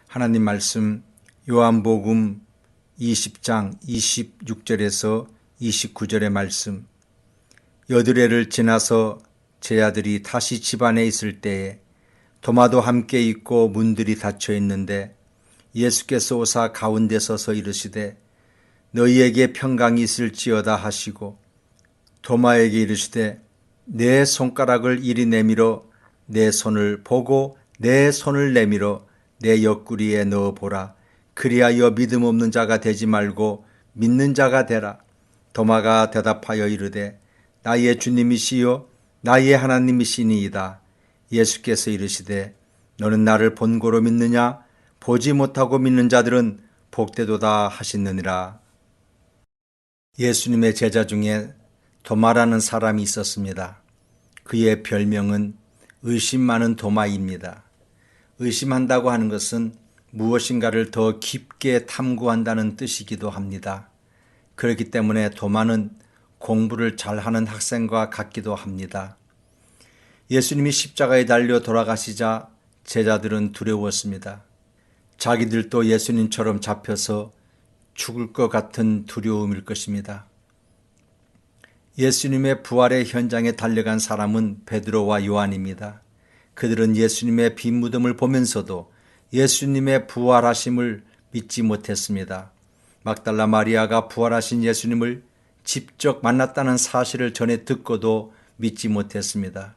하나님 말씀 요한복음 20장 26절에서 29절의 말씀. 여드레를 지나서 제자들이 다시 집안에 있을 때에 도마도 함께 있고 문들이 닫혀 있는데 예수께서 오사 가운데 서서 이르시되 너희에게 평강이 있을지어다 하시고 도마에게 이르시되 내 손가락을 이리 내밀어 내 손을 보고 내 손을 내밀어 내 옆구리에 넣어보라. 그리하여 믿음 없는 자가 되지 말고 믿는 자가 되라. 도마가 대답하여 이르되 나의 주님이시요 나의 하나님이시니이다. 예수께서 이르시되 너는 나를 본고로 믿느냐? 보지 못하고 믿는 자들은 복되도다 하시느니라. 예수님의 제자 중에 도마라는 사람이 있었습니다. 그의 별명은 의심 많은 도마입니다. 의심한다고 하는 것은 무엇인가를 더 깊게 탐구한다는 뜻이기도 합니다. 그렇기 때문에 도마는 공부를 잘하는 학생과 같기도 합니다. 예수님이 십자가에 달려 돌아가시자 제자들은 두려웠습니다. 자기들도 예수님처럼 잡혀서 죽을 것 같은 두려움일 것입니다. 예수님의 부활의 현장에 달려간 사람은 베드로와 요한입니다. 그들은 예수님의 빈 무덤을 보면서도 예수님의 부활하심을 믿지 못했습니다. 막달라 마리아가 부활하신 예수님을 직접 만났다는 사실을 전해 듣고도 믿지 못했습니다.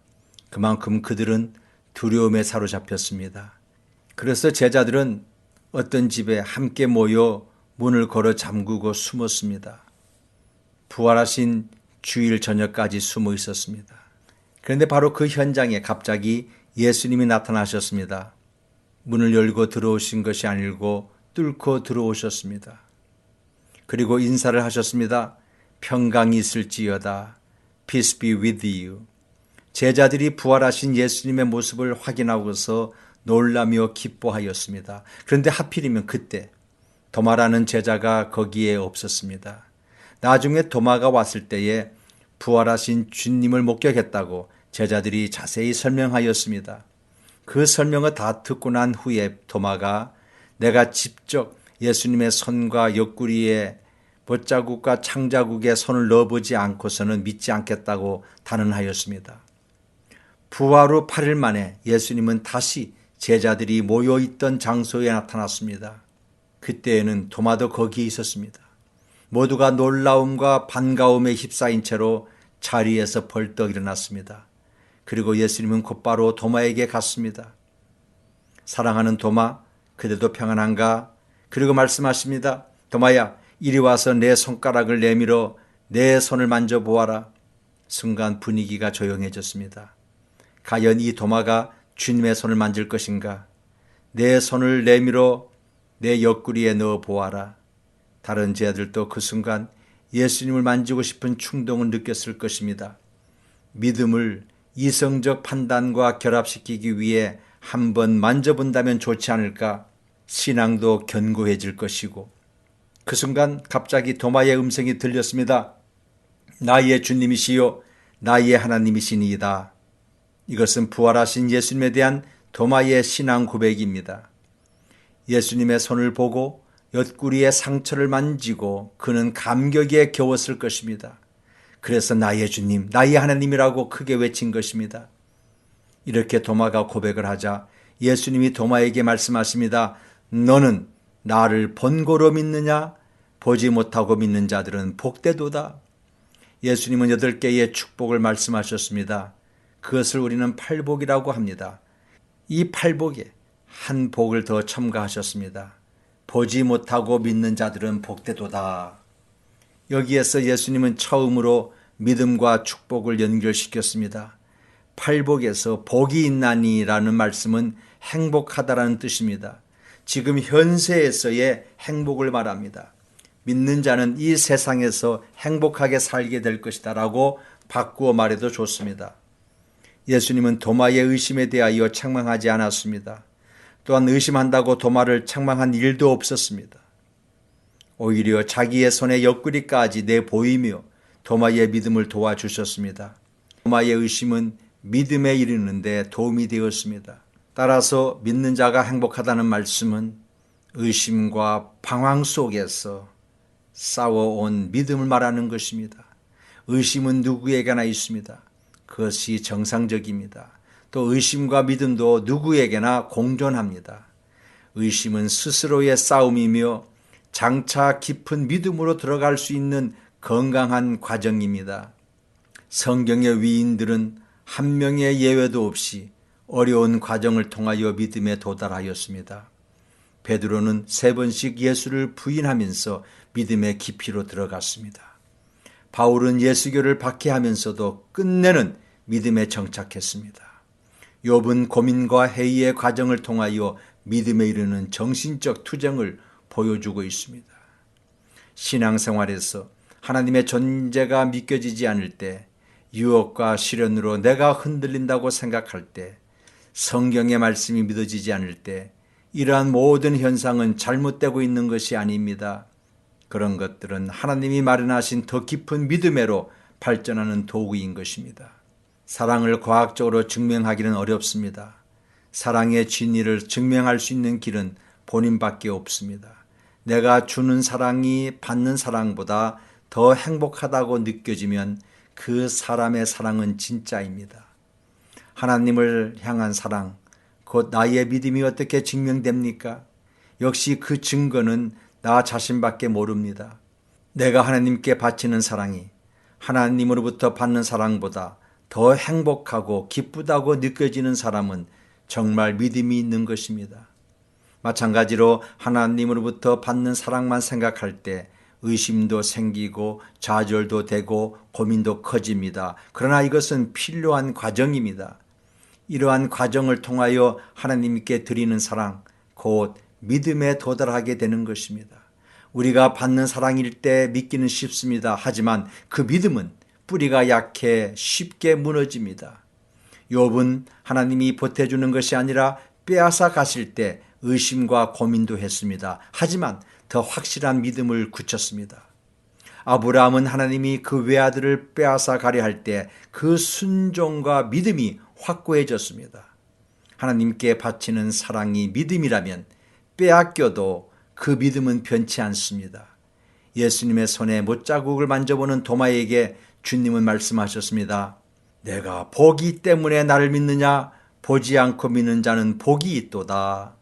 그만큼 그들은 두려움에 사로잡혔습니다. 그래서 제자들은 어떤 집에 함께 모여 문을 걸어 잠그고 숨었습니다. 부활하신 주일 저녁까지 숨어 있었습니다. 그런데 바로 그 현장에 갑자기 예수님이 나타나셨습니다. 문을 열고 들어오신 것이 아니고 뚫고 들어오셨습니다. 그리고 인사를 하셨습니다. 평강이 있을지어다. Peace be with you. 제자들이 부활하신 예수님의 모습을 확인하고서 놀라며 기뻐하였습니다. 그런데 하필이면 그때 도마라는 제자가 거기에 없었습니다. 나중에 도마가 왔을 때에 부활하신 주님을 목격했다고 제자들이 자세히 설명하였습니다. 그 설명을 다 듣고 난 후에 도마가 내가 직접 예수님의 손과 옆구리에 못자국과 창자국에 손을 넣어보지 않고서는 믿지 않겠다고 단언하였습니다. 부활 후 8일 만에 예수님은 다시 제자들이 모여있던 장소에 나타났습니다. 그때에는 도마도 거기에 있었습니다. 모두가 놀라움과 반가움에 휩싸인 채로 자리에서 벌떡 일어났습니다. 그리고 예수님은 곧바로 도마에게 갔습니다. 사랑하는 도마, 그대도 평안한가? 그리고 말씀하십니다. 도마야, 이리 와서 내 손가락을 내밀어 내 손을 만져보아라. 순간 분위기가 조용해졌습니다. 과연 이 도마가 주님의 손을 만질 것인가? 내 손을 내밀어 내 옆구리에 넣어 보아라. 다른 제자들도 그 순간 예수님을 만지고 싶은 충동을 느꼈을 것입니다. 믿음을 이성적 판단과 결합시키기 위해 한번 만져본다면 좋지 않을까? 신앙도 견고해질 것이고. 그 순간 갑자기 도마의 음성이 들렸습니다. 나의 주님이시요 나의 하나님이시니이다. 이것은 부활하신 예수님에 대한 도마의 신앙 고백입니다. 예수님의 손을 보고 옆구리의 상처를 만지고 그는 감격에 겨웠을 것입니다. 그래서 나의 주님, 나의 하나님이라고 크게 외친 것입니다. 이렇게 도마가 고백을 하자 예수님이 도마에게 말씀하십니다. 너는 나를 본고로 믿느냐? 보지 못하고 믿는 자들은 복되도다. 예수님은 8개의 축복을 말씀하셨습니다. 그것을 우리는 팔복이라고 합니다. 이 팔복에 한 복을 더 첨가하셨습니다. 보지 못하고 믿는 자들은 복되도다. 여기에서 예수님은 처음으로 믿음과 축복을 연결시켰습니다. 팔복에서 복이 있나니라는 말씀은 행복하다라는 뜻입니다. 지금 현세에서의 행복을 말합니다. 믿는 자는 이 세상에서 행복하게 살게 될 것이다 라고 바꾸어 말해도 좋습니다. 예수님은 도마의 의심에 대하여 책망하지 않았습니다. 또한 의심한다고 도마를 책망한 일도 없었습니다. 오히려 자기의 손에 옆구리까지 내보이며 도마의 믿음을 도와주셨습니다. 도마의 의심은 믿음에 이르는데 도움이 되었습니다. 따라서 믿는 자가 행복하다는 말씀은 의심과 방황 속에서 싸워온 믿음을 말하는 것입니다. 의심은 누구에게나 있습니다. 그것이 정상적입니다. 또 의심과 믿음도 누구에게나 공존합니다. 의심은 스스로의 싸움이며 장차 깊은 믿음으로 들어갈 수 있는 건강한 과정입니다. 성경의 위인들은 한 명의 예외도 없이 어려운 과정을 통하여 믿음에 도달하였습니다. 베드로는 3번씩 예수를 부인하면서 믿음의 깊이로 들어갔습니다. 바울은 예수교를 박해하면서도 끝내는 믿음에 정착했습니다. 욥은 고민과 회의의 과정을 통하여 믿음에 이르는 정신적 투쟁을 보여주고 있습니다. 신앙생활에서 하나님의 존재가 믿겨지지 않을 때, 유혹과 시련으로 내가 흔들린다고 생각할 때, 성경의 말씀이 믿어지지 않을 때, 이러한 모든 현상은 잘못되고 있는 것이 아닙니다. 그런 것들은 하나님이 마련하신 더 깊은 믿음으로 발전하는 도구인 것입니다. 사랑을 과학적으로 증명하기는 어렵습니다. 사랑의 진리를 증명할 수 있는 길은 본인밖에 없습니다. 내가 주는 사랑이 받는 사랑보다 더 행복하다고 느껴지면 그 사람의 사랑은 진짜입니다. 하나님을 향한 사랑, 곧 나의 믿음이 어떻게 증명됩니까? 역시 그 증거는 나 자신밖에 모릅니다. 내가 하나님께 바치는 사랑이 하나님으로부터 받는 사랑보다 더 행복하고 기쁘다고 느껴지는 사람은 정말 믿음이 있는 것입니다. 마찬가지로 하나님으로부터 받는 사랑만 생각할 때 의심도 생기고 좌절도 되고 고민도 커집니다. 그러나 이것은 필요한 과정입니다. 이러한 과정을 통하여 하나님께 드리는 사랑, 곧 믿음에 도달하게 되는 것입니다. 우리가 받는 사랑일 때 믿기는 쉽습니다. 하지만 그 믿음은 뿌리가 약해 쉽게 무너집니다. 욥은 하나님이 보태주는 것이 아니라 빼앗아 가실 때 의심과 고민도 했습니다. 하지만 더 확실한 믿음을 굳혔습니다. 아브라함은 하나님이 그 외아들을 빼앗아 가려 할 때 그 순종과 믿음이 확고해졌습니다. 하나님께 바치는 사랑이 믿음이라면 빼앗겨도 그 믿음은 변치 않습니다. 예수님의 손에 못자국을 만져보는 도마에게 주님은 말씀하셨습니다. 내가 보기 때문에 나를 믿느냐? 보지 않고 믿는 자는 복이 있도다.